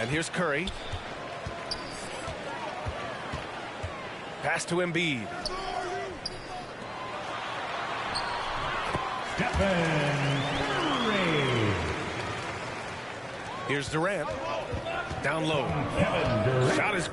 And here's Curry. Pass to Embiid. Here's Durant. Down low. Shot is...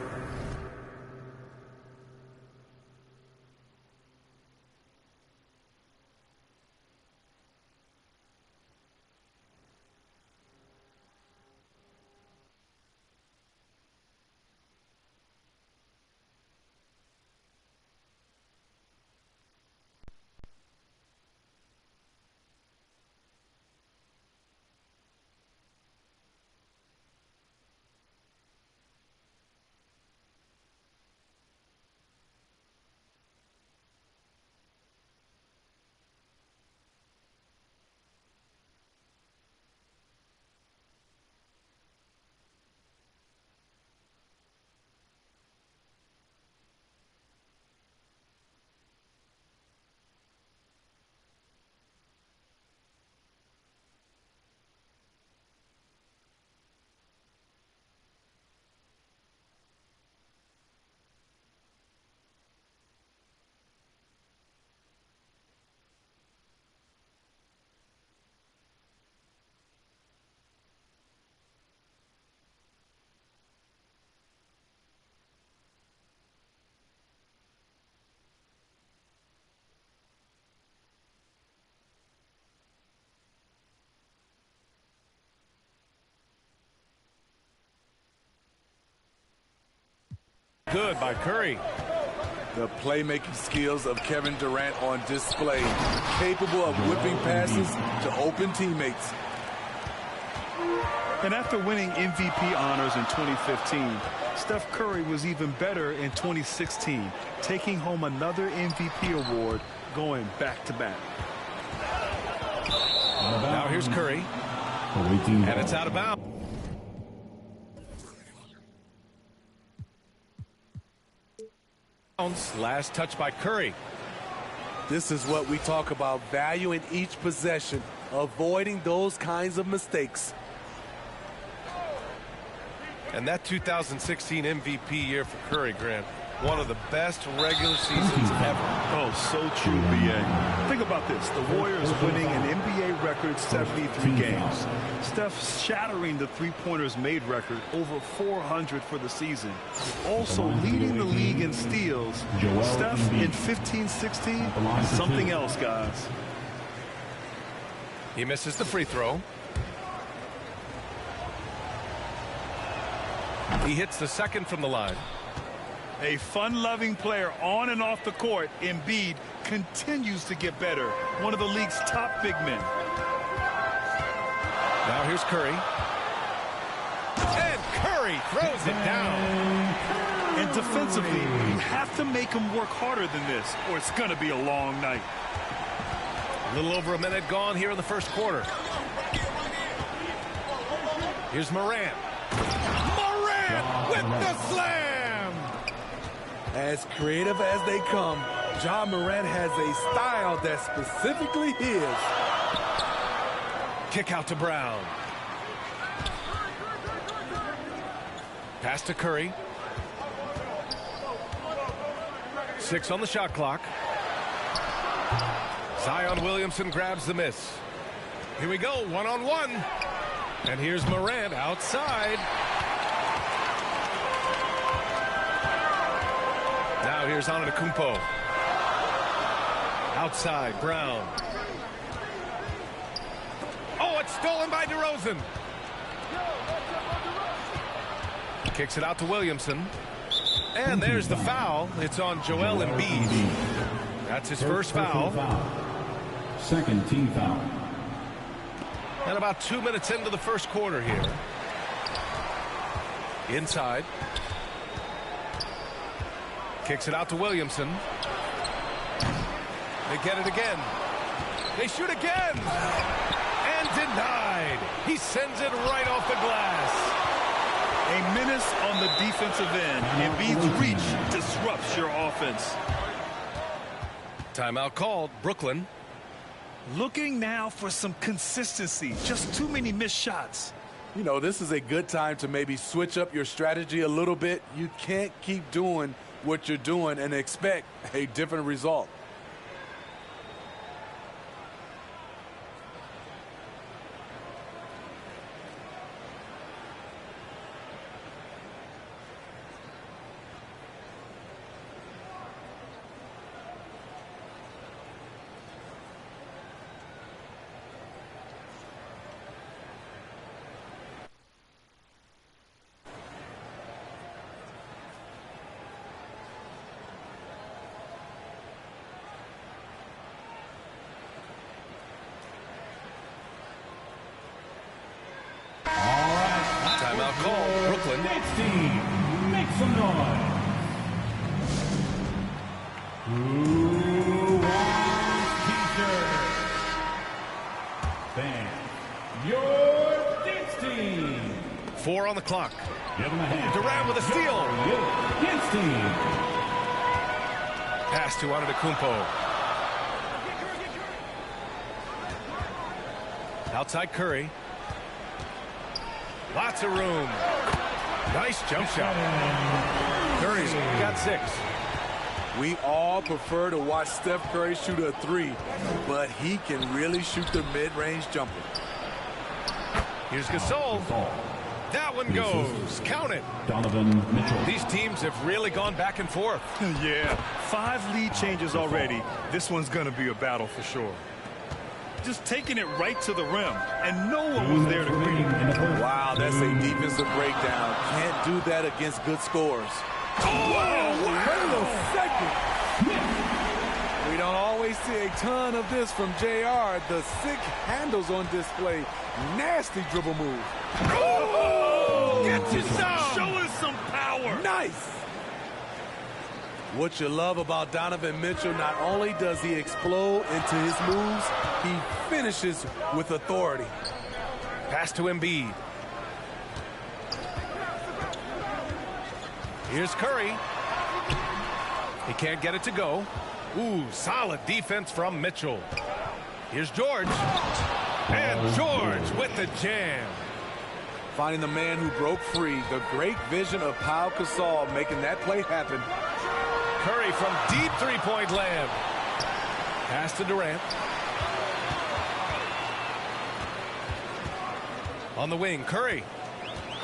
Good by Curry. The playmaking skills of Kevin Durant on display. Capable of whipping passes to open teammates. And after winning MVP honors in 2015, Steph Curry was even better in 2016, taking home another MVP award, going back-to-back. Now here's Curry. And it's out of bounds. Last touch by Curry. This is what we talk about, value in each possession, avoiding those kinds of mistakes. And that 2016 MVP year for Curry, Grant, one of the best regular seasons ever. Oh, so true, B.A. Think about this. The Warriors winning an NBA record 73 games. Steph shattering the three-pointers made record, over 400 for the season. Also leading the league in steals. Steph in 15-16, something else, guys. He misses the free throw. He hits the second from the line. A fun-loving player on and off the court, Embiid continues to get better. One of the league's top big men. Now here's Curry. And Curry throws it down. And defensively, you have to make him work harder than this, or it's going to be a long night. A little over a minute gone here in the first quarter. Here's Morant. Morant with the slam! As creative as they come, Ja Morant has a style that's specifically his. Kick out to Brown. Pass to Curry. 6 on the shot clock. Zion Williamson grabs the miss. Here we go, one-on-one. And here's Morant outside. Now here's Antetokounmpo. Outside, Brown. Oh, it's stolen by DeRozan. Kicks it out to Williamson. And there's the foul. It's on Joel Embiid. That's his first foul. Second team foul. And about 2 minutes into the first quarter here. Inside. Kicks it out to Williamson. They get it again. They shoot again. And denied. He sends it right off the glass. A menace on the defensive end. Embiid's reach disrupts your offense. Timeout called. Brooklyn. Looking now for some consistency. Just too many missed shots. You know, this is a good time to maybe switch up your strategy a little bit. You can't keep doing what you're doing and expect a different result. Timeout call, Brooklyn. Next team, make some noise. Who wants t-shirt? Bam. Your next team. 4 on the clock. Give him a hand. Durant with a steal. Next team. Pass to Antetokounmpo. Outside Curry. Lots of room. Nice jump shot. Curry's got 6. We all prefer to watch Steph Curry shoot a 3, but he can really shoot the mid-range jumper. Here's Gasol. That one goes. Count it. Donovan Mitchell. These teams have really gone back and forth. Yeah, 5 lead changes already. This one's going to be a battle for sure. Just taking it right to the rim, and no one was there to greet him. Wow, that's a defensive breakdown. Can't do that against good scores. Oh, Wait a second. We don't always see a ton of this from JR. The sick handles on display. Nasty dribble move. Oh, Get you some. show us some power. Nice. What you love about Donovan Mitchell, not only does he explode into his moves, he finishes with authority. Pass to Embiid. Here's Curry. He can't get it to go. Ooh, solid defense from Mitchell. Here's George. And George with the jam. Finding the man who broke free. The great vision of Pau Gasol making that play happen. Curry from deep three-point land. Pass to Durant. On the wing, Curry.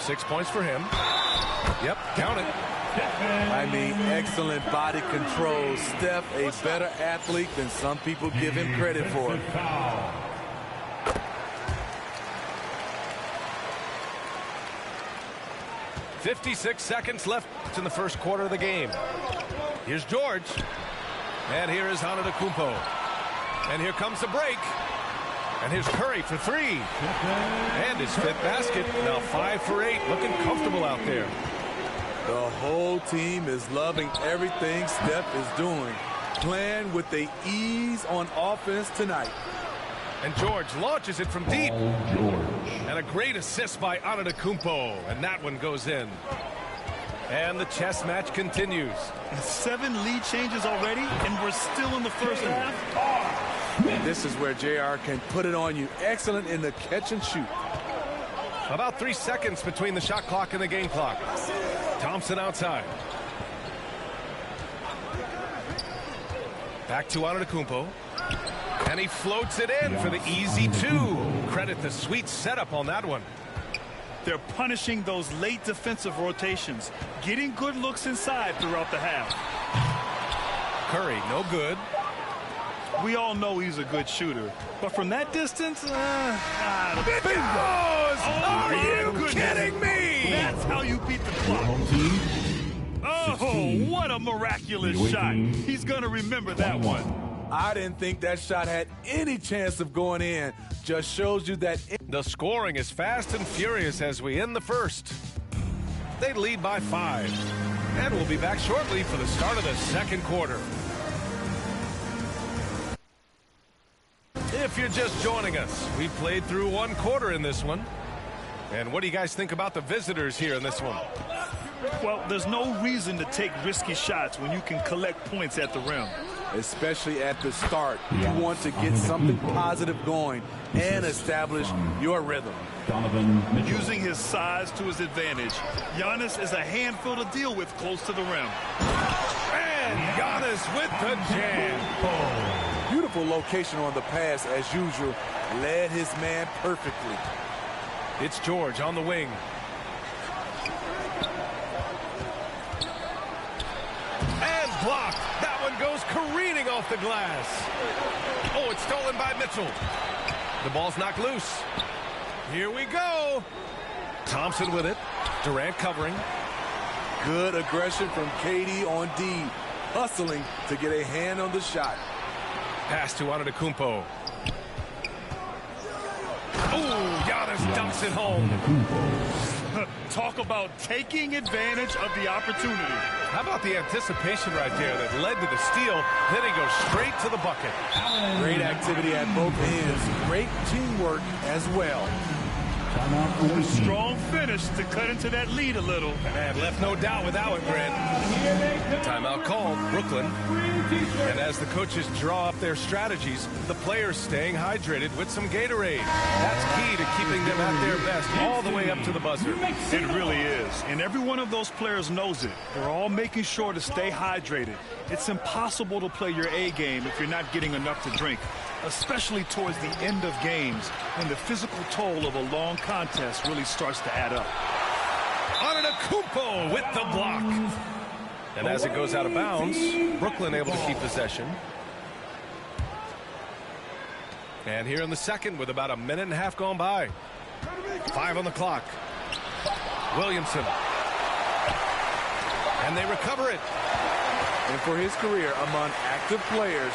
6 points for him. Yep, count it. I mean, excellent body control. Steph, a better athlete than some people give him credit for. 56 seconds left in the first quarter of the game. Here's George. And here is Antetokounmpo. And here comes the break. And here's Curry for 3. And his 5th basket. Now 5 for 8. Looking comfortable out there. The whole team is loving everything Steph is doing. Playing with the ease on offense tonight. And George launches it from deep. And a great assist by Antetokounmpo. And that one goes in. And the chess match continues. 7 lead changes already, and we're still in the first half. And this is where JR can put it on you. Excellent in the catch and shoot. About 3 seconds between the shot clock and the game clock. Thompson outside. Back to Antetokounmpo. And he floats it in for the easy 2. Credit the sweet setup on that one. They're punishing those late defensive rotations, getting good looks inside throughout the half. Curry, no good. We all know he's a good shooter, but from that distance, Bingoes! Oh, Are you goodness. kidding me? That's how you beat the clock. Oh, what a miraculous shot. He's going to remember that one. I didn't think that shot had any chance of going in. Just shows you that. The scoring is fast and furious as we end the first. They lead by 5. And we'll be back shortly for the start of the second quarter. If you're just joining us, we played through 1 quarter in this one. And what do you guys think about the visitors here in this one? Well, there's no reason to take risky shots when you can collect points at the rim. especially at the start. You want to get something positive going and establish your rhythm. Donovan Mitchell. Using his size to his advantage, Giannis is a handful to deal with close to the rim. And Giannis with the jam. Beautiful location on the pass as usual. Led his man perfectly. It's George on the wing. And blocked. That one goes careening off the glass. Oh, it's stolen by Mitchell. The ball's knocked loose. Here we go. Thompson with it. Durant covering. Good aggression from KD on D. Hustling to get a hand on the shot. Pass to Antetokounmpo. Oh, Giannis dumps it home. Talk about taking advantage of the opportunity. How about the anticipation right there that led to the steal? Then he goes straight to the bucket. Great activity at both ends. Great teamwork as well. Strong finish to cut into that lead a little. Man, left no doubt with that one, Grant. Timeout called, Brooklyn. And as the coaches draw up their strategies, the players staying hydrated with some Gatorade. That's key to keeping them at their best all the way up to the buzzer. It really is. And every one of those players knows it. They're all making sure to stay hydrated. It's impossible to play your A game if you're not getting enough to drink, especially towards the end of games when the physical toll of a long contest really starts to add up. Antetokounmpo with the block. And as it goes out of bounds, Brooklyn able to keep possession. And here in the second with about a minute and a half gone by. 5 on the clock. Williamson. And they recover it. And for his career among active players,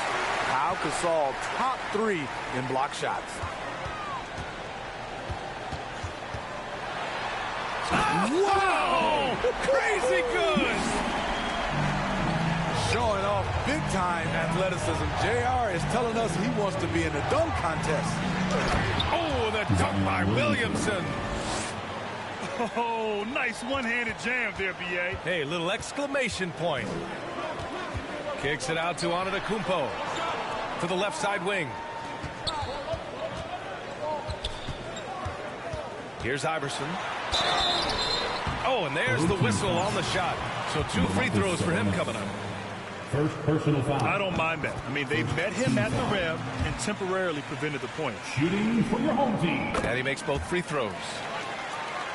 Pau Gasol top 3 in block shots. Wow! Crazy good! Showing off big-time athleticism. JR is telling us he wants to be in the dunk contest. Oh, the dunk by Williamson. Oh, nice one-handed jam there, B.A. Hey, little exclamation point. Kicks it out to Antetokounmpo. To the left side wing. Here's Iverson. Oh, and there's the whistle on the shot. So 2 free throws for him coming up. First personal foul. I don't mind that. I mean, they met him at the rim and temporarily prevented the point. Shooting for your home team. And he makes both free throws.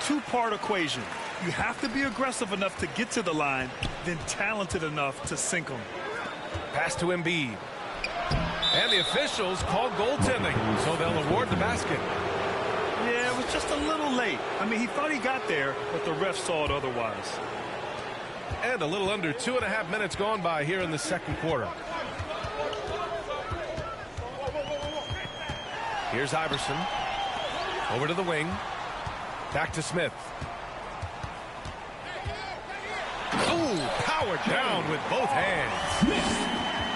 Two-part equation. You have to be aggressive enough to get to the line, then talented enough to sink them. Pass to Embiid. And the officials called goaltending, so they'll award the basket. Yeah, it was just a little late. I mean, he thought he got there, but the ref saw it otherwise. And a little under 2.5 minutes gone by here in the second quarter. Here's Iverson. Over to the wing. Back to Smith. Oh, powered down with both hands.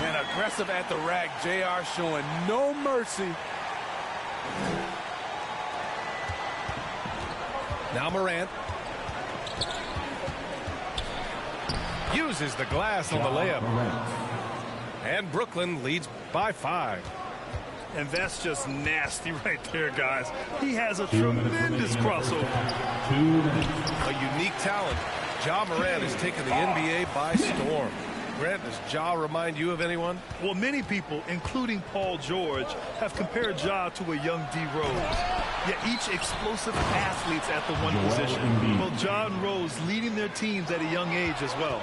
And aggressive at the rack. JR showing no mercy. Now Morant. Uses the glass on the layup. And Brooklyn leads by 5. And that's just nasty right there, guys. He has a tremendous crossover. A unique talent. Ja Morant has taken the NBA by storm. Grant, does Ja remind you of anyone? Well, many people, including Paul George, have compared Ja to a young D. Rose. Yet each explosive athletes at the one position. Well, Ja and Rose leading their teams at a young age as well.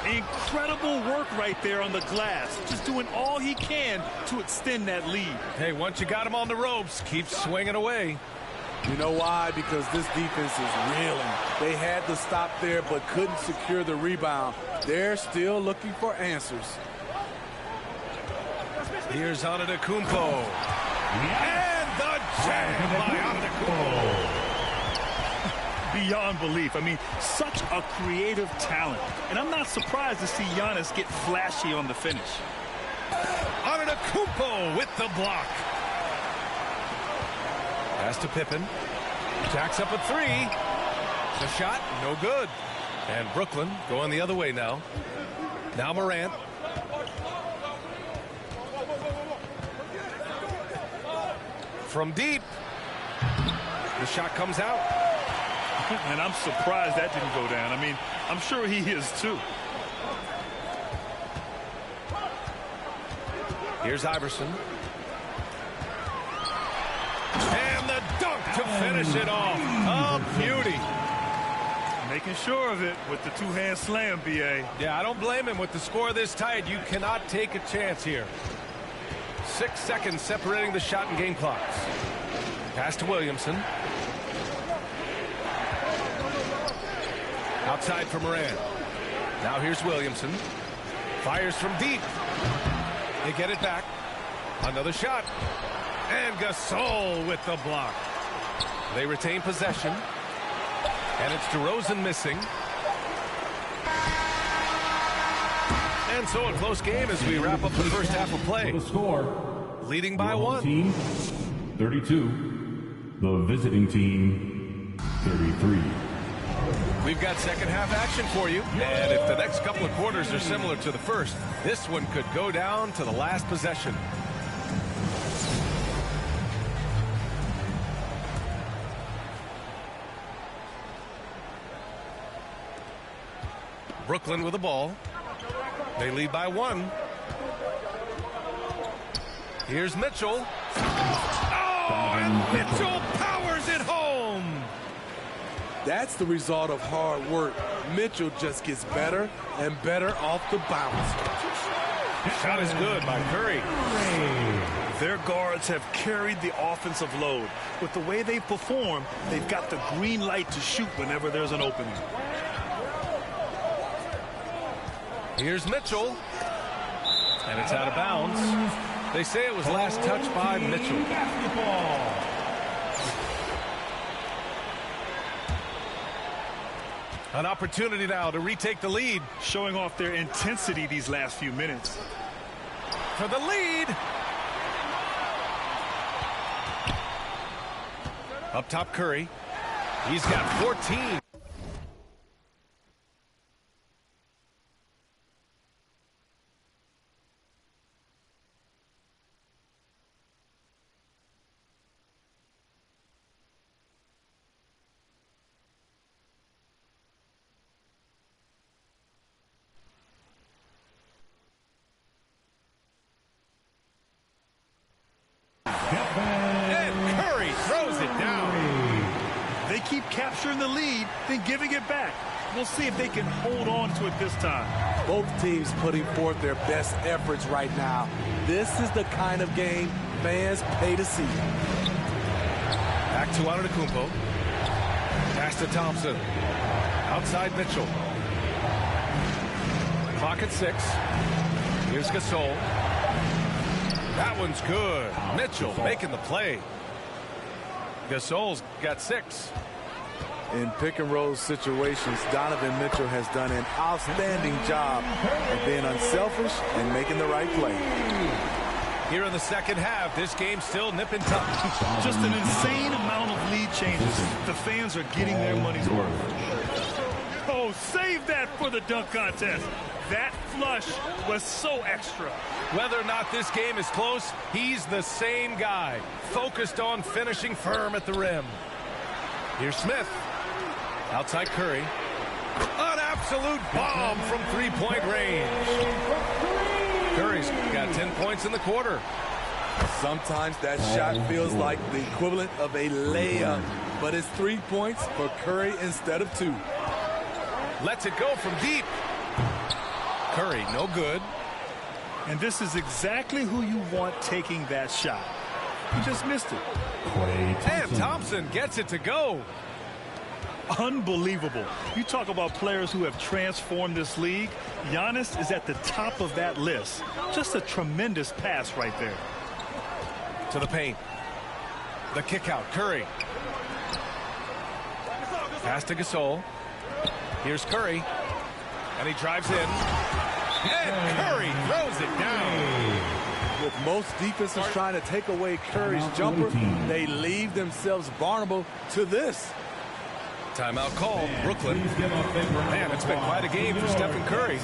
Incredible work right there on the glass. Just doing all he can to extend that lead. Hey, once you got him on the ropes, keep swinging away. You know why? Because this defense is reeling. They had to stop there but couldn't secure the rebound. They're still looking for answers. Here's Antetokounmpo. And the jam by Antetokounmpo. Beyond belief. I mean, such a creative talent. And I'm not surprised to see Giannis get flashy on the finish. Antetokounmpo with the block. Pass to Pippen. Jacks up a 3. The shot, no good. And Brooklyn going the other way now. Now Morant. From deep. The shot comes out. And I'm surprised that didn't go down. I mean, I'm sure he is too. Here's Iverson. And the dunk to finish it off. A beauty. Making sure of it with the two-hand slam, B.A. Yeah, I don't blame him. With the score this tight, you cannot take a chance here. 6 seconds separating the shot and game clocks. Pass to Williamson. Outside for Moran. Now here's Williamson. Fires from deep. They get it back. Another shot. And Gasol with the block. They retain possession. And it's DeRozan missing. And so a close game as we wrap up the first half of play. The score. Leading by Your home 1. Team 32. The visiting team 33. We've got second half action for you. And if the next couple of quarters are similar to the first, this one could go down to the last possession. Brooklyn with the ball. They lead by 1. Here's Mitchell. Oh, and Mitchell powers it home. That's the result of hard work. Mitchell just gets better and better off the bounce. Shot is good by Curry. Their guards have carried the offensive load. With the way they perform, they've got the green light to shoot whenever there's an opening. Here's Mitchell. And it's out of bounds. They say it was last touched by Mitchell. An opportunity now to retake the lead. Showing off their intensity these last few minutes. For the lead. Up top, Curry. He's got 14. And Curry throws it down. They keep capturing the lead, then giving it back. We'll see if they can hold on to it this time. Both teams putting forth their best efforts right now. This is the kind of game fans pay to see. Back to Antetokounmpo. Pass to Thompson. Outside Mitchell. Clock at 6. Here's Gasol. That one's good. Mitchell making the play. Gasol's got 6. In pick and roll situations, Donovan Mitchell has done an outstanding job of being unselfish and making the right play. Here in the second half, this game's still nip and tuck. Just an insane amount of lead changes. The fans are getting their money's worth. Oh, save that for the dunk contest. That flush was so extra. Whether or not this game is close, he's the same guy, focused on finishing firm at the rim. Here's Smith. Outside Curry. An absolute bomb from three-point range. Curry's got 10 points in the quarter. Sometimes that shot feels like the equivalent of a layup, but it's 3 points for Curry instead of 2. Lets it go from deep. Curry, no good. And this is exactly who you want taking that shot. He just missed it. And Thompson gets it to go. Unbelievable. You talk about players who have transformed this league. Giannis is at the top of that list. Just a tremendous pass right there. To the paint. The kick out. Curry. Pass to Gasol. Here's Curry. And he drives in. And Curry throws it down. With most defenses trying to take away Curry's jumper, they leave themselves vulnerable to this. Timeout called. Brooklyn. Man, it's been quite a game for Stephen Curry.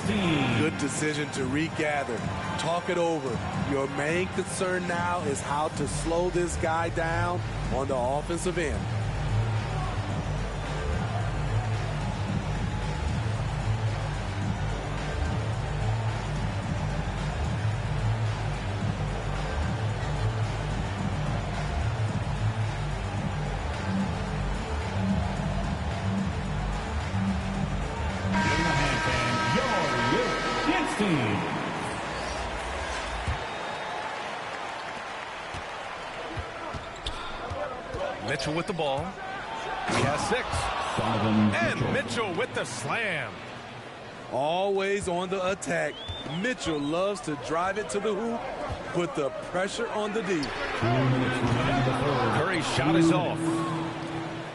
Good decision to regather. Talk it over. Your main concern now is how to slow this guy down on the offensive end. Mitchell with the ball. He has 6. And Mitchell with the slam. Always on the attack. Mitchell loves to drive it to the hoop, put the pressure on the D. Curry's shot is off.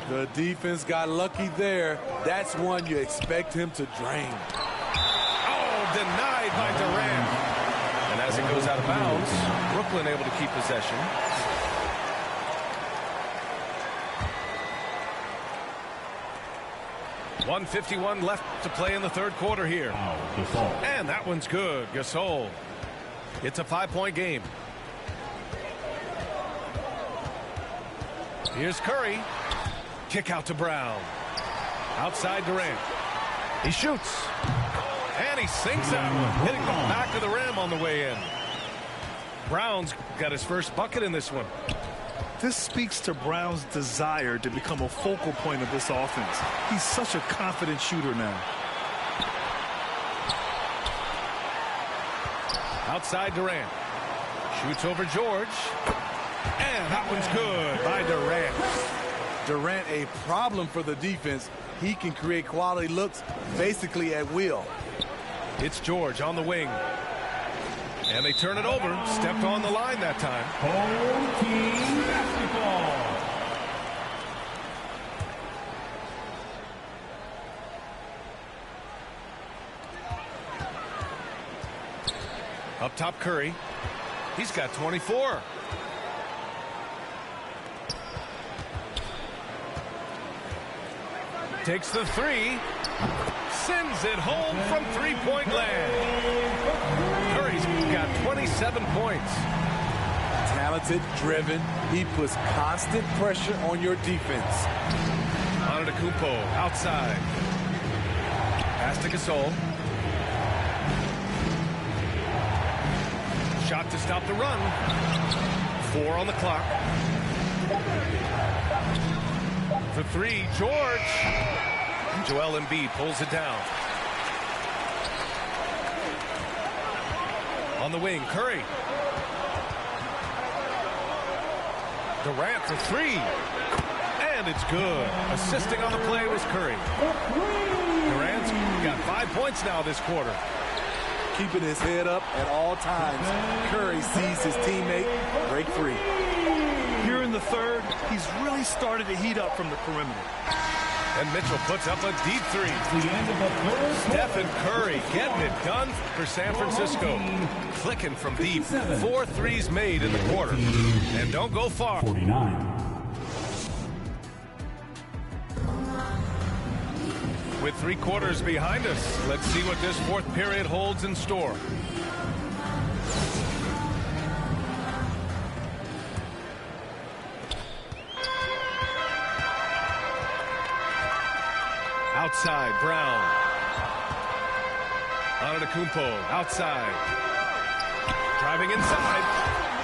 The defense got lucky there. That's one you expect him to drain. Oh, denied by Durant. And as it goes out of bounds, Brooklyn able to keep possession. .151 left to play in the third quarter here. And that one's good. Gasol. It's a 5-point game. Here's Curry. Kick out to Brown. Outside Durant. He shoots. And he sinks that one, hitting the back of the rim on the way in. Brown's got his first bucket in this one. This speaks to Brown's desire to become a focal point of this offense. He's such a confident shooter now. Outside Durant. Shoots over George. And that one's good by Durant. Durant, a problem for the defense. He can create quality looks basically at will. It's George on the wing. And they turn it over. Stepped on the line that time. Home team basketball. Up top, Curry. He's got 24. Takes the 3. Sends it home from three-point land. Curry's got 27 points. Talented, driven. He puts constant pressure on your defense. Antetokounmpo outside. Pass to Gasol. Shot to stop the run. 4 on the clock. For 3, George. Joel Embiid pulls it down. On the wing, Curry. Durant for 3. And it's good. Assisting on the play was Curry. Durant's got 5 points now this quarter. Keeping his head up at all times. Curry sees his teammate break free. Here in the third, he's really started to heat up from the perimeter. And Mitchell puts up a deep 3. Stephen Curry getting it done for San Francisco. Clicking from deep. 4 threes made in the quarter. And don't go far. 49. With 3 quarters behind us, let's see what this fourth period holds in store. Outside, Brown. Antetokounmpo outside. Driving inside.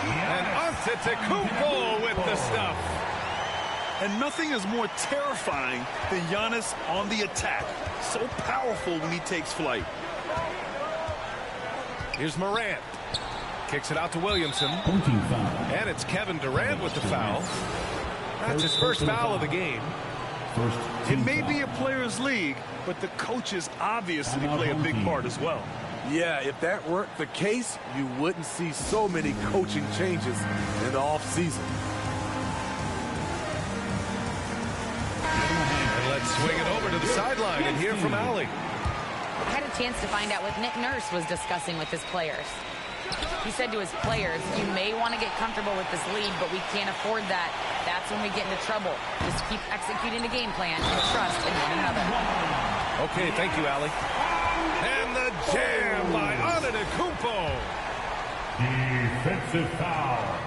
And Antetokounmpo with the stuff. And nothing is more terrifying than Giannis on the attack. So powerful when he takes flight. Here's Morant. Kicks it out to Williamson. And it's Kevin Durant with the foul. That's his first foul of the game. It may be a player's league, but the coaches obviously play a big part as well. Yeah, if that weren't the case, you wouldn't see so many coaching changes in the offseason. And let's swing it over to the sideline and hear from Allie. I had a chance to find out what Nick Nurse was discussing with his players. He said to his players, you may want to get comfortable with this lead, but we can't afford that. That's when we get into trouble. Just keep executing the game plan and trust in one another. Okay, thank you, Allie. And the jam by Antetokounmpo. Defensive foul.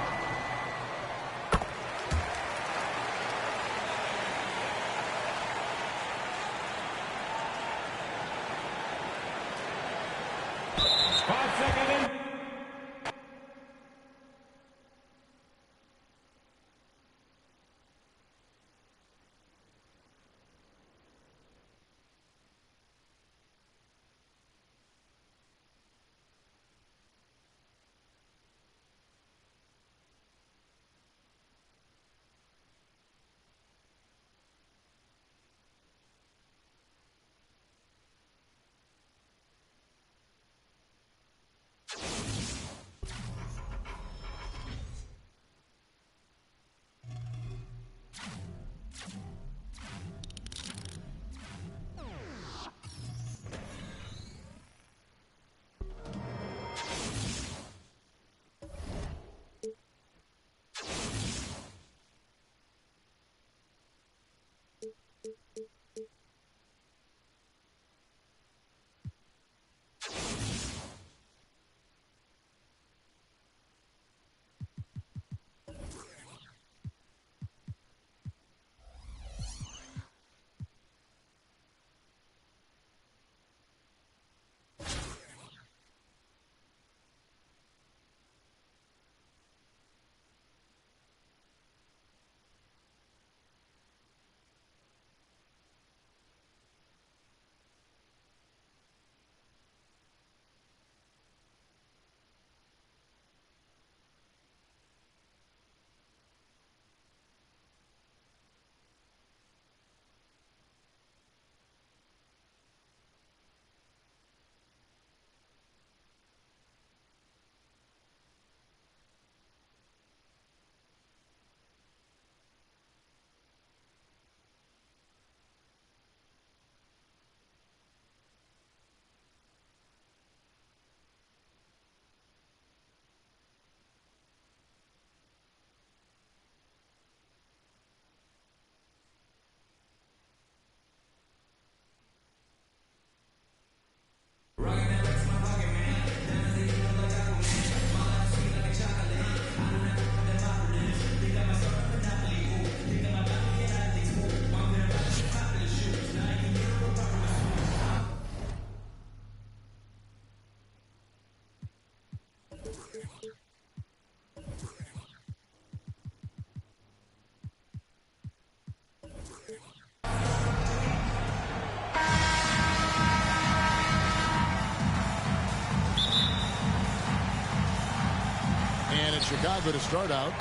Chicago to start out.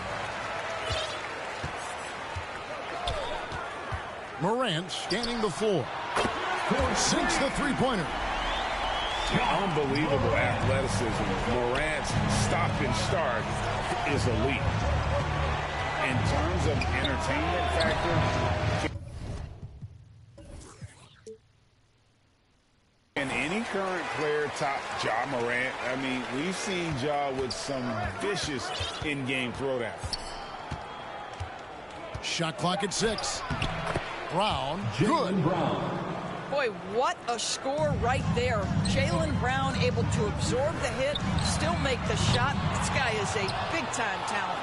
Morant scanning the floor. Sinks the three-pointer. Unbelievable athleticism. Morant's stop and start is elite. In terms of entertainment factor, can any current player top Ja Morant? I mean, we've seen Ja with some vicious in-game throwdown. Shot clock at 6. Brown, Jaylen good. Brown. Boy, what a score right there. Jaylen Brown able to absorb the hit, still make the shot. This guy is a big-time talent.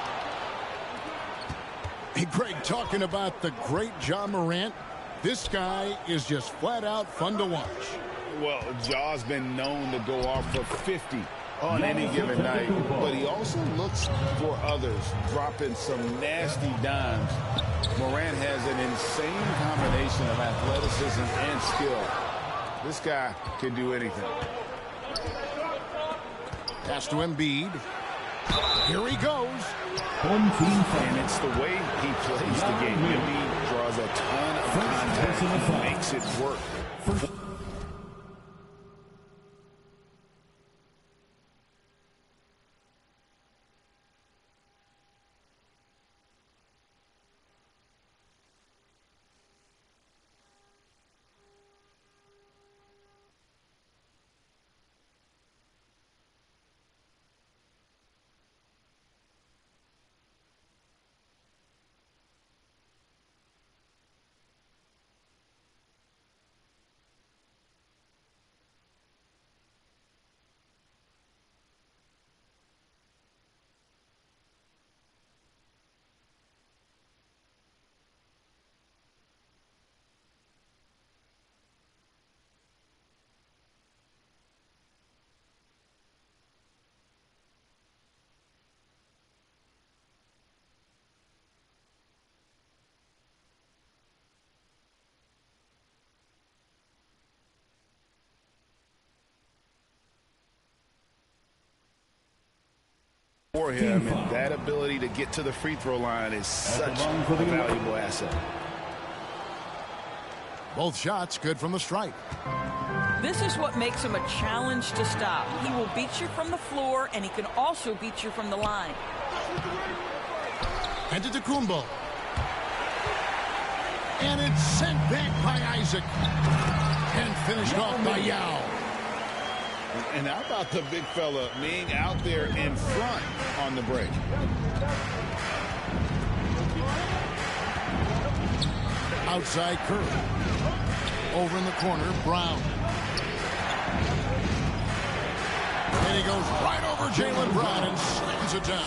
Hey, Greg, talking about the great Ja Morant, this guy is just flat-out fun to watch. Well, Ja's been known to go off for 50 on any given night, but he also looks for others, dropping some nasty dimes. Morant has an insane combination of athleticism and skill. This guy can do anything. Pass to Embiid. Here he goes. And it's the way he plays the game. Embiid draws a ton of contact. He makes it work. for him, and that ability to get to the free throw line is such a valuable asset. Both shots good from the stripe. This is what makes him a challenge to stop. He will beat you from the floor, and he can also beat you from the line. Antetokounmpo. And it's sent back by Isaac. And finished off by Yao. And how about the big fella being out there in front on the break? Outside Curry. Over in the corner, Brown. And he goes right over Jaylen Brown and slams it down.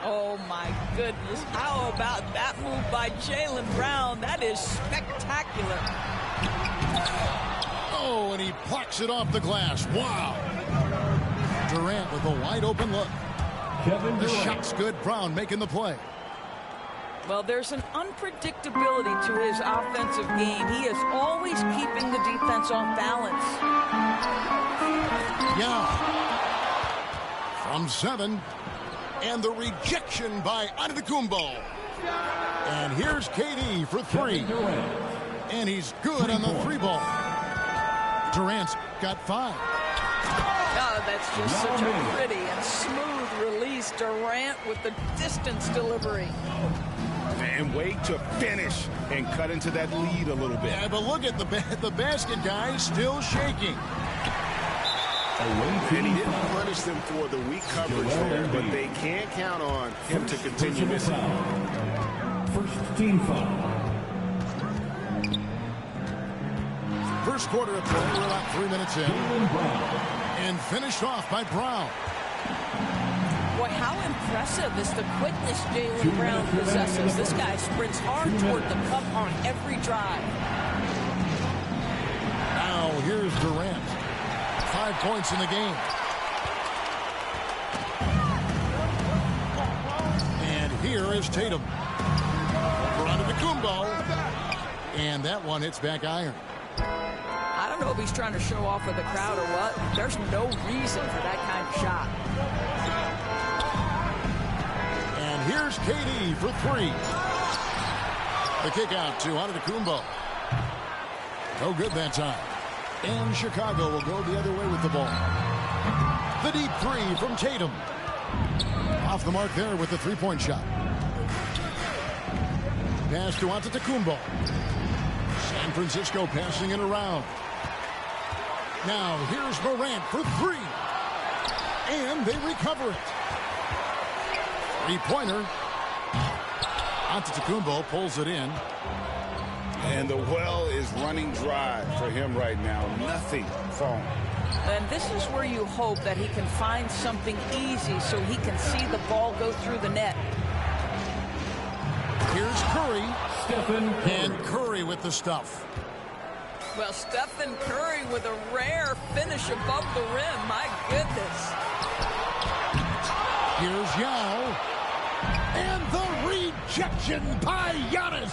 Oh, my goodness. How about that move by Jaylen Brown? That is spectacular. Oh, and he plucks it off the glass. Wow. Durant with a wide open look. The shot's good. Brown making the play. Well, there's an unpredictability to his offensive game. He is always keeping the defense off balance. Yeah. From 7. And the rejection by Antetokounmpo. And here's KD for 3. And he's good on the 3-ball. Durant's got 5. Oh, that's just such a pretty and smooth release. Durant with the distance delivery. And wait to finish and cut into that lead a little bit. Yeah, but look at the basket guy still shaking. And he didn't punish them for the weak coverage there, but they can't count on him to continue missing. First team foul. First quarter of play, we're about 3 minutes in. And finished off by Brown. Boy, how impressive is the quickness Jaylen Brown possesses. This guy sprints hard toward the cup on every drive. Now here's Durant. 5 points in the game. And here is Tatum. For Antetokounmpo. And that one hits back iron. I don't know if he's trying to show off with the crowd or what. There's no reason for that kind of shot. And here's KD for 3. The kick out to Antetokounmpo. No good that time. And Chicago will go the other way with the ball. The deep 3 from Tatum. Off the mark there with the 3-point shot. Pass to Antetokounmpo. San Francisco passing it around. Now here's Morant for 3. And they recover it. 3-pointer. Antetokounmpo pulls it in. And the well is running dry for him right now. Nothing falling. And this is where you hope that he can find something easy so he can see the ball go through the net. Here's Curry. And Curry with the stuff. Well, Stephen Curry with a rare finish above the rim. My goodness. Here's Yao. And the rejection by Giannis.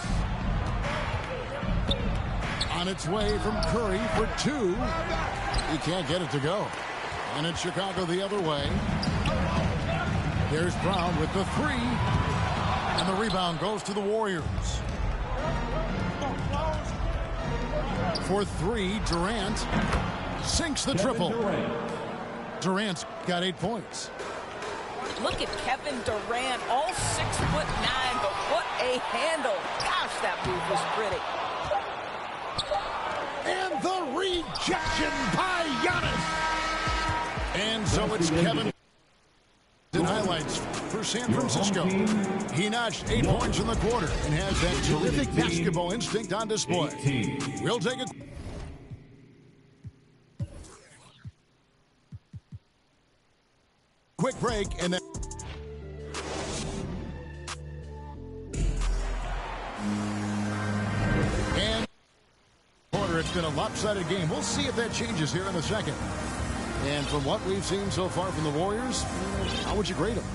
On its way from Curry for 2. He can't get it to go. And it's Chicago the other way. There's Brown with the 3. And the rebound goes to the Warriors. For 3, Durant sinks the triple. Durant's got 8 points. Look at Kevin Durant, all 6'9", but what a handle. Gosh, that move was pretty. And the rejection by Giannis. And so it's Kevin. In highlights for San Francisco. He notched 8 points in the quarter and has that terrific basketball instinct on display. We'll take a quick break and then it's been a lopsided game. We'll see if that changes here in a second. And from what we've seen so far from the Warriors, how would you grade them?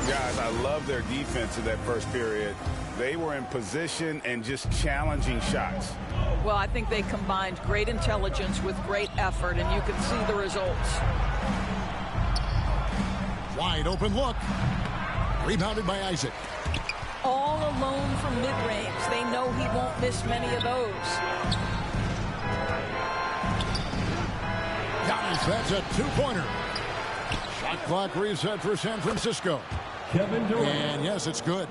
Guys, I love their defense in that first period. They were in position and just challenging shots. Well, I think they combined great intelligence with great effort, and you can see the results. Wide open look. Rebounded by Isaac. All alone from mid-range. They know he won't miss many of those. Giannis, that's a two-pointer. Shot clock reset for San Francisco. Kevin Durant. And yes, it's good.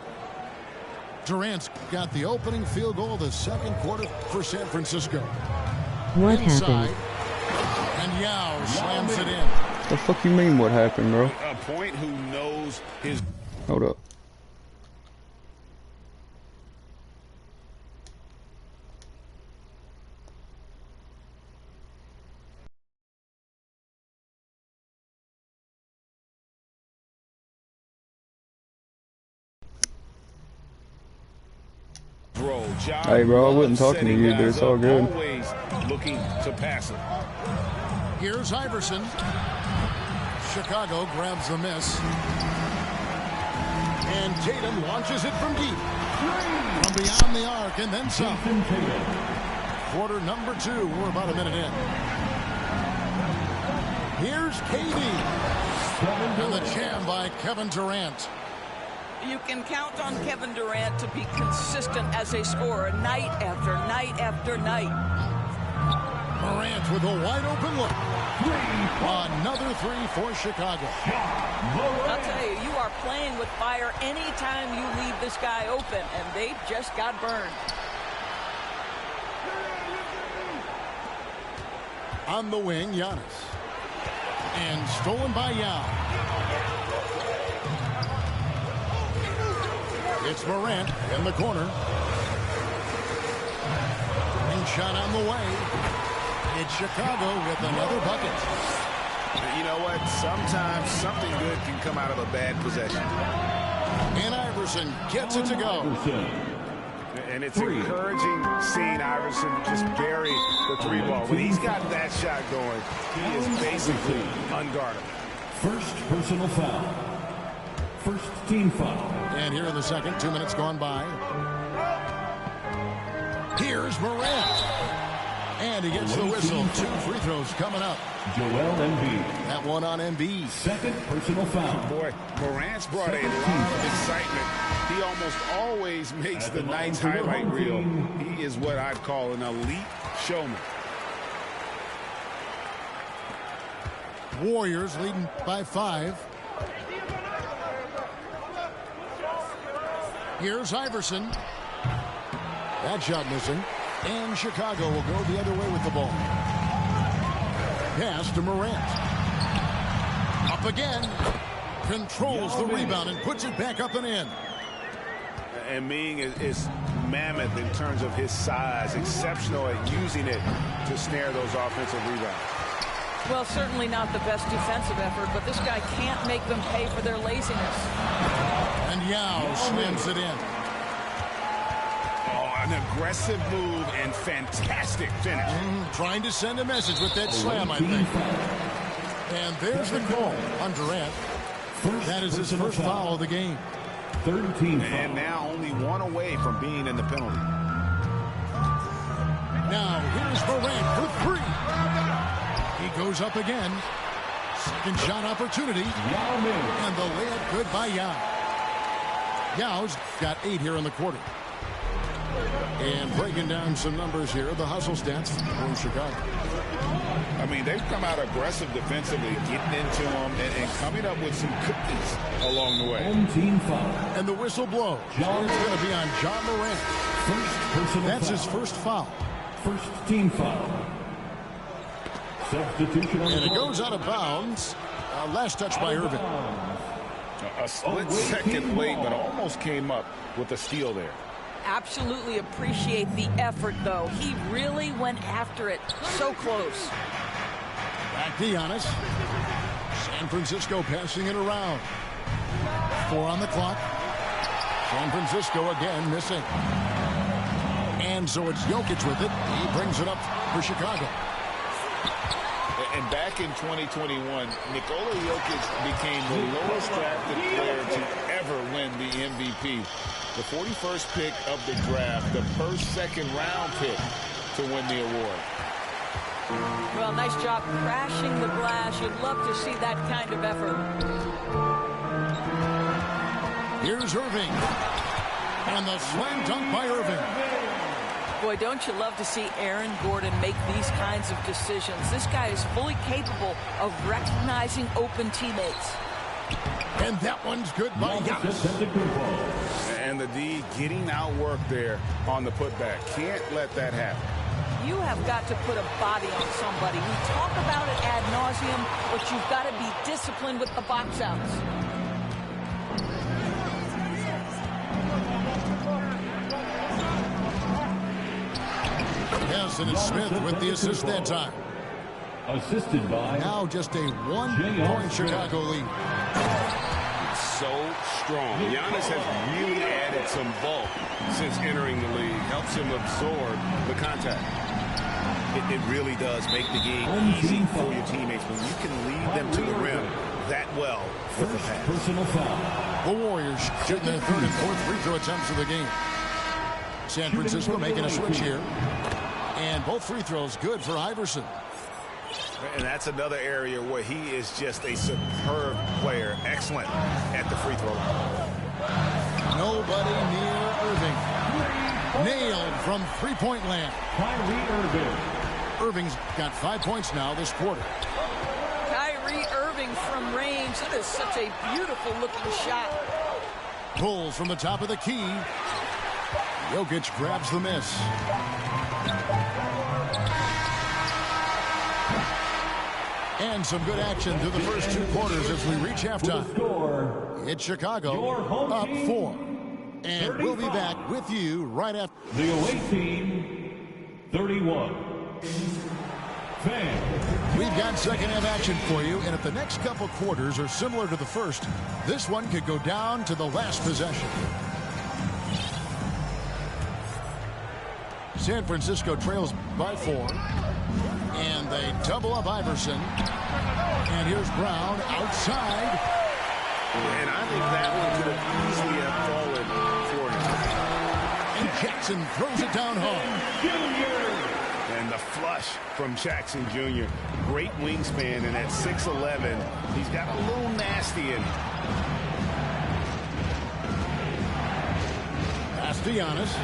Durant's got the opening field goal of the second quarter for San Francisco. What Inside, happened? and Yao slams it in. The fuck you mean what happened, bro? A point who knows his... Hold up. Hey, bro, I wasn't talking to you, but it's all good. Always looking to pass it. Here's Iverson. Chicago grabs the miss. And Tatum launches it from deep. From beyond the arc and then some. Quarter number 2. We're about a minute in. Here's KD. And the jam by Kevin Durant. You can count on Kevin Durant to be consistent as a scorer night after night after night. Durant with a wide open look. Another 3 for Chicago. I'll tell you, you are playing with fire anytime you leave this guy open, and they just got burned. On the wing, Giannis. And stolen by Yao. It's Morant in the corner. And shot on the way. It's Chicago with another bucket. You know what? Sometimes something good can come out of a bad possession. And Iverson gets it to go. And it's encouraging seeing Iverson just bury the 3-ball. When he's got that shot going, he is basically unguardable. First personal foul. First team foul. And here in the second, 2 minutes gone by. Here's Morant. And he gets the whistle. 2 free throws coming up. Joel Embiid. That one on Embiid. Second personal foul. Boy, Morant's brought a lot of excitement. He almost always makes the night's highlight reel. He is what I'd call an elite showman. Warriors leading by 5. Here's Iverson. That shot missing. And Chicago will go the other way with the ball. Pass to Morant. Up again. Controls the rebound and puts it back up and in. And Ming is mammoth in terms of his size. Exceptional at using it to snare those offensive rebounds. Well, certainly not the best defensive effort, but this guy can't make them pay for their laziness. And Yao slams it in. Oh, an aggressive move and fantastic finish. Trying to send a message with that slam, I think. And there's the call on Durant. That is his first foul of the game. Third team foul. And now only 1 away from being in the penalty. Now here's Morant for 3. He goes up again. Second shot opportunity. And the layup good by Yao. Yao's got 8 here in the quarter. And breaking down some numbers here, the hustle stats from Chicago. I mean, they've come out aggressive defensively, getting into them and coming up with some cookies along the way. Home team foul. And the whistle blows. It's going to be on John Morant. First personal That's foul. his first foul. First team foul. Substitution on And the it goes out of bounds. Last touch by Irving. A split second late, but almost came up with a steal there. Absolutely appreciate the effort, though. He really went after it. So close. Back to Giannis. San Francisco passing it around. 4 on the clock. San Francisco again missing. And so it's Jokic with it. He brings it up for Chicago. And back in 2021, Nikola Jokic became the lowest drafted player to ever win the MVP. The 41st pick of the draft, the first second-round pick to win the award. Well, nice job crashing the glass. You'd love to see that kind of effort. Here's Irving. And the slam dunk by Irving. Boy, don't you love to see Aaron Gordon make these kinds of decisions. This guy is fully capable of recognizing open teammates. And that one's good by Giannis. And the D getting outworked there on the putback. Can't let that happen. You have got to put a body on somebody. We talk about it ad nauseum, but you've got to be disciplined with the box outs. Yes, and it's Smith with the assist that time. Assisted by Now just a 1-point Chicago lead. So strong. Giannis has really added some bulk since entering the league. Helps him absorb the contact. It really does make the game easy for your teammates when you can lead them to the rim that well with the pass. personal foul. The Warriors shooting their third and fourth free throw attempts of the game. San Francisco making a switch here. And both free throws good for Iverson. And that's another area where he is just a superb player. Excellent at the free throw line. Nobody near Irving. Nailed from three-point land. Kyrie Irving. Irving's got 5 points now this quarter. Kyrie Irving from range. That is such a beautiful looking shot. Pulls from the top of the key. Jokic grabs the miss. And some good action through the first 2 quarters as we reach halftime. It's Chicago up 4. And we'll be back with you right after. The away team, 31. Fan. We've got second half action for you, and if the next couple quarters are similar to the first, this one could go down to the last possession. San Francisco trails by 4. And they double up Iverson. And here's Brown outside. And I think that one could have easily have fallen for him. And Jackson throws it down hard. And the flush from Jackson Jr. Great wingspan, and at 6'11", he's got a little nasty in him. Pass to Giannis.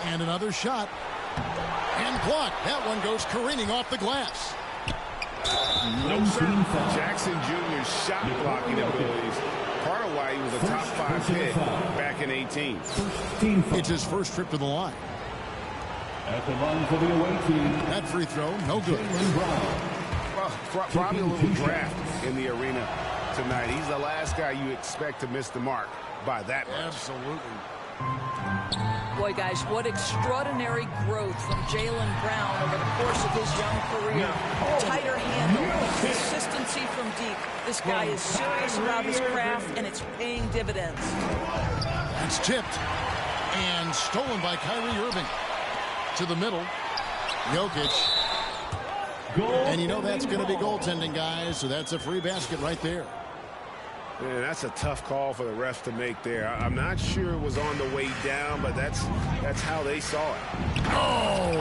And another shot. And blocked. That one goes careening off the glass. No, sir. Jackson Jr.'s shot blocking abilities. Part of why he was a top 5 pick back in 18. It's his first trip to the line. At the line for the away team. That free throw, no good. Well, probably a little draft in the arena tonight. He's the last guy you expect to miss the mark by that much. Absolutely. Boy, guys, what extraordinary growth from Jaylen Brown over the course of his young career. Tighter handle, consistency from deep. This guy is serious about his craft, and it's paying dividends. That's tipped and stolen by Kyrie Irving. To the middle, Jokic. And you know that's going to be goaltending, guys, so that's a free basket right there. Man, that's a tough call for the refs to make there. I'm not sure it was on the way down, but that's how they saw it. Oh!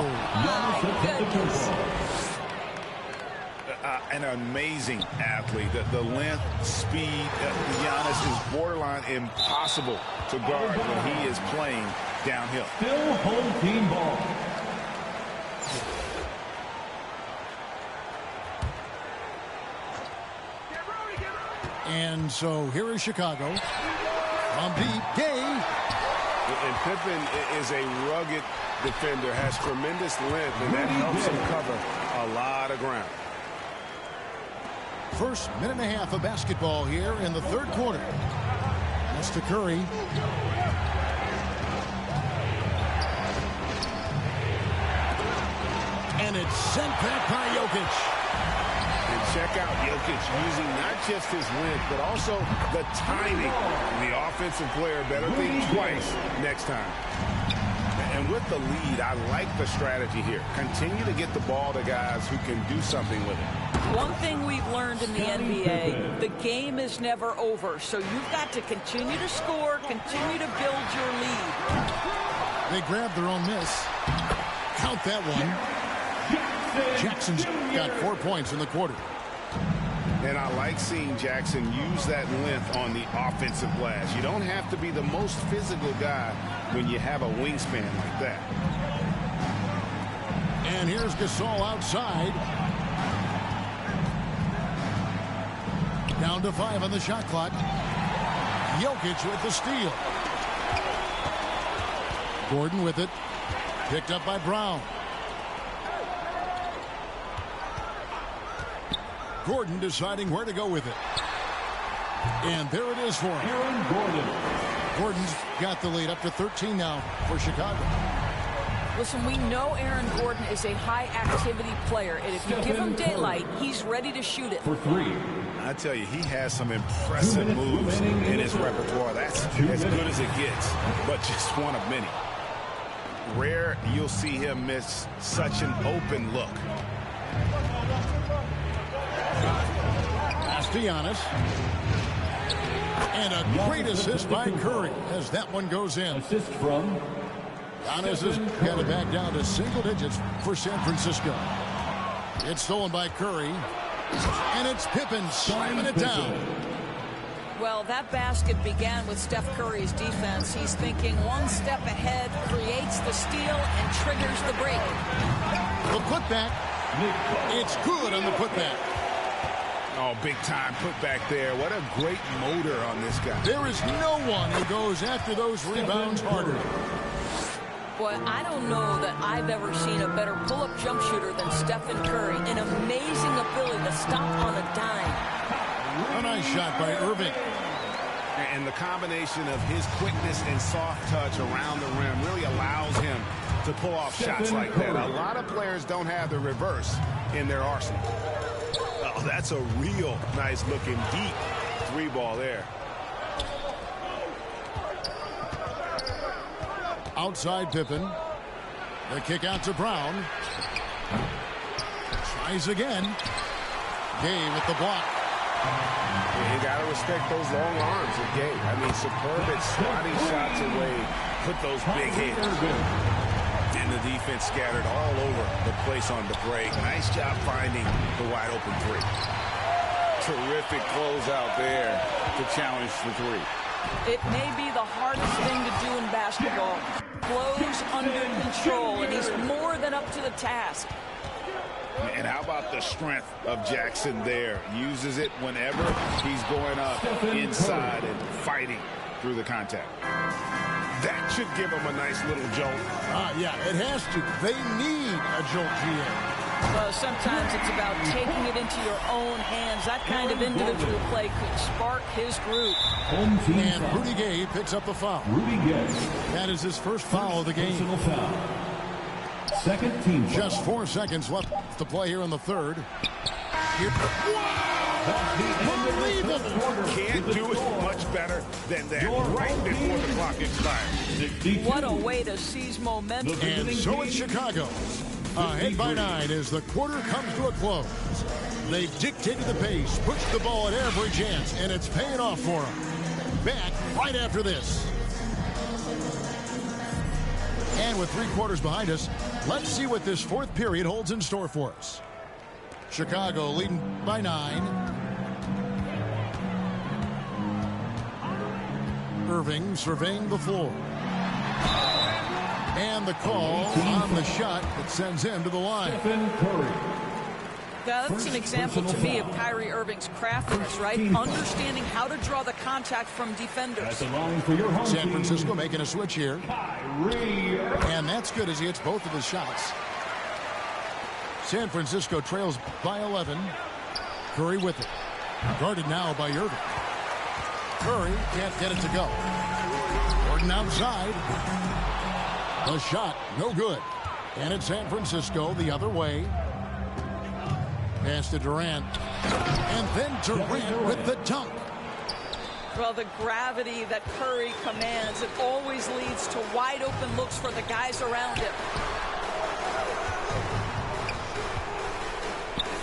An amazing athlete. The length, speed, Giannis is borderline impossible to guard when he is playing downhill. Still home team ball. And so here is Chicago. From deep, Gay. And Pippen is a rugged defender, has tremendous length, and that helps him cover a lot of ground. First minute and a half of basketball here in the third quarter. That's to Curry. And it's sent back by Jokic. And check out Jokic using not just his length, but also the timing. The offensive player better think twice next time. And with the lead, I like the strategy here. Continue to get the ball to guys who can do something with it. One thing we've learned in the NBA, the game is never over. So you've got to continue to score, continue to build your lead. They grab their own miss. Count that one. Jackson's got 4 points in the quarter. And I like seeing Jackson use that length on the offensive glass. You don't have to be the most physical guy when you have a wingspan like that. And here's Gasol outside. Down to 5 on the shot clock. Jokic with the steal. Gordon with it. Picked up by Brown. Gordon deciding where to go with it. And there it is for him. Aaron Gordon. Gordon's got the lead up to 13 now for Chicago. Listen, we know Aaron Gordon is a high-activity player, and if you give him daylight, he's ready to shoot it. For 3. I tell you, he has some impressive moves in his repertoire. That's as good as it gets, but just one of many. Rare you'll see him miss such an open look. Giannis. And a great assist by Curry as that one goes in. Assist from Giannis has got it back down to single digits for San Francisco. It's stolen by Curry. And it's Pippen slamming it down. Well, that basket began with Steph Curry's defense. He's thinking one step ahead, creates the steal, and triggers the break. The putback. It's good on the putback. Oh, big time putback there. What a great motor on this guy. There is no one who goes after those rebounds harder. Boy, I don't know that I've ever seen a better pull-up jump shooter than Stephen Curry. An amazing ability to stop on a dime. A nice shot by Irving. And the combination of his quickness and soft touch around the rim really allows him to pull off shots like that. A lot of players don't have the reverse in their arsenal. Oh, that's a real nice looking deep 3-ball there. Outside Pippen. The kick out to Brown. Tries again. Gay with the block. You got to respect those long arms of Gay. I mean, superb at swatting shots away. Put those big hands. And the defense scattered all over the place on the break. Nice job finding the wide open 3. Terrific closeout there to challenge the 3. It may be the hardest thing to do in basketball. Close under control, and he's more than up to the task. And how about the strength of Jackson there? Uses it whenever he's going up inside and fighting through the contact. That should give him a nice little jolt. Yeah, it has to. They need a jolt, GA. Well, sometimes it's about taking it into your own hands. That kind of individual play could spark his group. And Rudy Gay picks up the foul. Rudy Gay. That is his first foul of the game. Personal foul. Second team foul. Just 4 seconds left to play here in the third. Here. Unbelievable. Can't do it much better than that right before the clock expires. What a way to seize momentum. And so it's Chicago. Ahead by 9 as the quarter comes to a close. They dictated the pace, pushed the ball at every chance, and it's paying off for them. Back right after this. And with 3 quarters behind us, let's see what this fourth period holds in store for us. Chicago leading by 9. Irving surveying the floor. And the call on the shot that sends him to the line. Stephen Curry. That's an example to me of Kyrie Irving's craftiness, right? Understanding how to draw the contact from defenders. At the line for your home San team, Francisco making a switch here. Kyrie Irving. And that's good as he hits both of his shots. San Francisco trails by 11. Curry with it. Guarded now by Irving. Curry can't get it to go. Gordon outside. The shot, no good. And it's San Francisco the other way. Pass to Durant. And then Durant with the dunk. Well, the gravity that Curry commands, it always leads to wide open looks for the guys around him.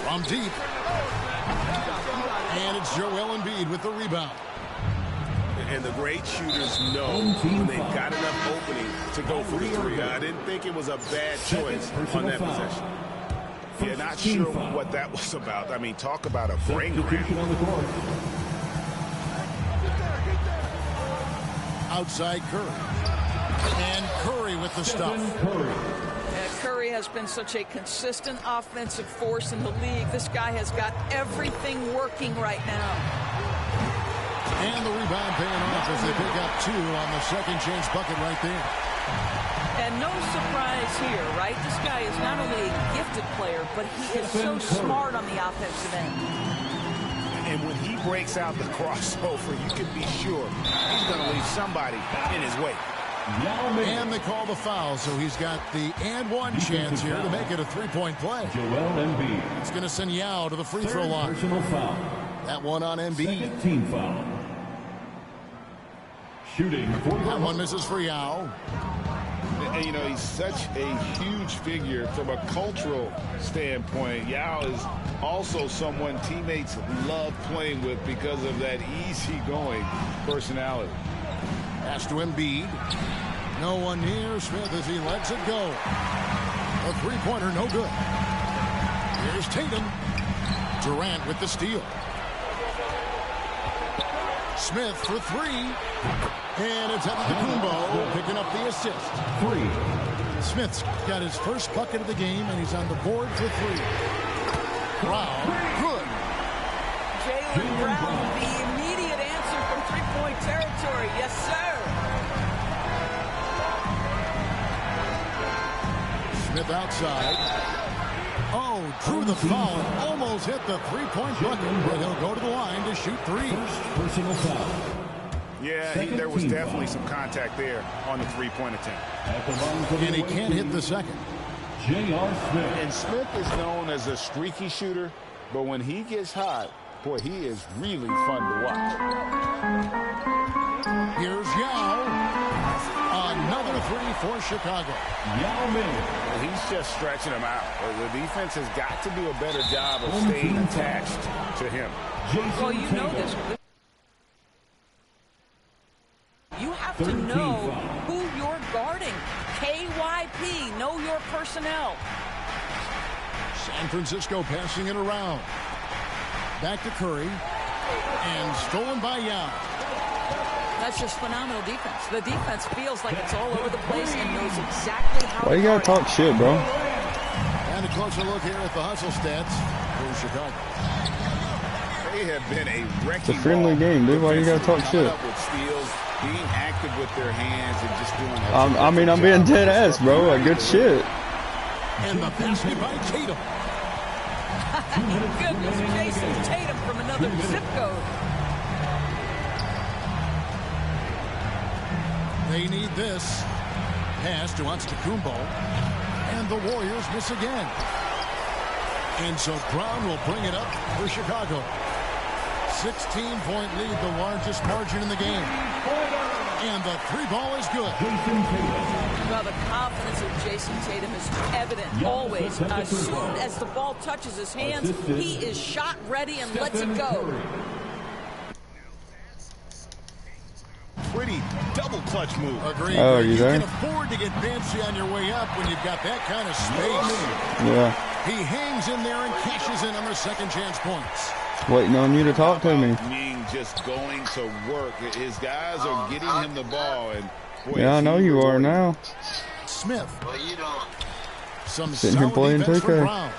From deep. And it's Joel Embiid with the rebound. And the great shooters know when they've got enough opening to go for the 3. I didn't think it was a bad choice on that possession. Yeah, not sure what that was about. I mean, talk about a brain cramp. Outside Curry. And Curry with the stop. Curry has been such a consistent offensive force in the league. This guy has got everything working right now. And the rebound paying off as they pick up 2 on the second chance bucket right there. And no surprise here, right? This guy is not only a gifted player, but he is so smart on the offensive end. And when he breaks out the crossover, you can be sure he's going to leave somebody in his way. And they call the foul, so he's got the and one chance here to make it a three-point play. Joel Embiid. It's going to send Yao to the free throw line. Personal foul. That one on Embiid. Second team foul. Shooting. That one misses for Yao. And, you know, he's such a huge figure from a cultural standpoint. Yao is also someone teammates love playing with because of that easygoing personality. Pass to Embiid. No one near Smith as he lets it go. A three-pointer, no good. Here's Tatum. Durant with the steal. Smith for 3. And it's Antetokounmpo picking up the assist. 3. Smith's got his first bucket of the game, and he's on the board for 3. Brown, good. Jaylen Brown, the immediate answer from three-point territory. Yes, sir. Smith outside. Oh, drew the foul and almost hit the three-point bucket, but he'll go to the line to shoot 3. First personal foul. Yeah, there was definitely some contact there on the three-point attempt. And he can't hit the second. J.R. Smith. And Smith is known as a streaky shooter, but when he gets hot, boy, he is really fun to watch. Here's Yao. Another 3 for Chicago. Yao Ming. Well, he's just stretching him out. The defense has got to do a better job of staying attached to him. Well, you know this. You have to know who you're guarding. KYP, know your personnel. San Francisco passing it around. Back to Curry. And stolen by Yao. That's just phenomenal defense. The defense feels like it's all over the place and knows exactly how. Why you gotta talk shit, bro? And a closer look here at the hustle stats for Chicago. They have been a wrecking It's a friendly game, dude. Why you gotta talk shit? With steals, being active with their hands, and just doing. I mean, I'm being dead ass, bro. Like, good shit. And the basket by Tatum. Goodness, Jason Tatum from another zip code. They need this. Pass to Antetokounmpo. And the Warriors miss again. And so Brown will bring it up for Chicago. 16-point lead, the largest margin in the game. And the 3-ball is good. Well, the confidence of Jason Tatum is evident always. As soon as the ball touches his hands, he is shot ready and lets it go. Pretty double clutch move. Agreed. Oh, you there? can afford to get fancy on your way up when you've got that kind of space. Yeah. He hangs in there and cashes in on the second chance points. Waiting on you to talk to me. Ming just going to work. His guys are getting him the ball. And boy, Yeah, I know you are now. Smith. What are you doing? Some Sitting here solid playing defense for 2K. Brown.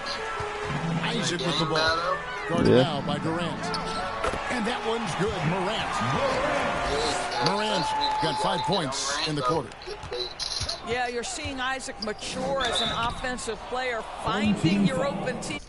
Isaac with the ball. Guarded now by Durant. And that one's good. Morant's got 5 points in the quarter. Yeah, you're seeing Isaac mature as an offensive player, finding your open team.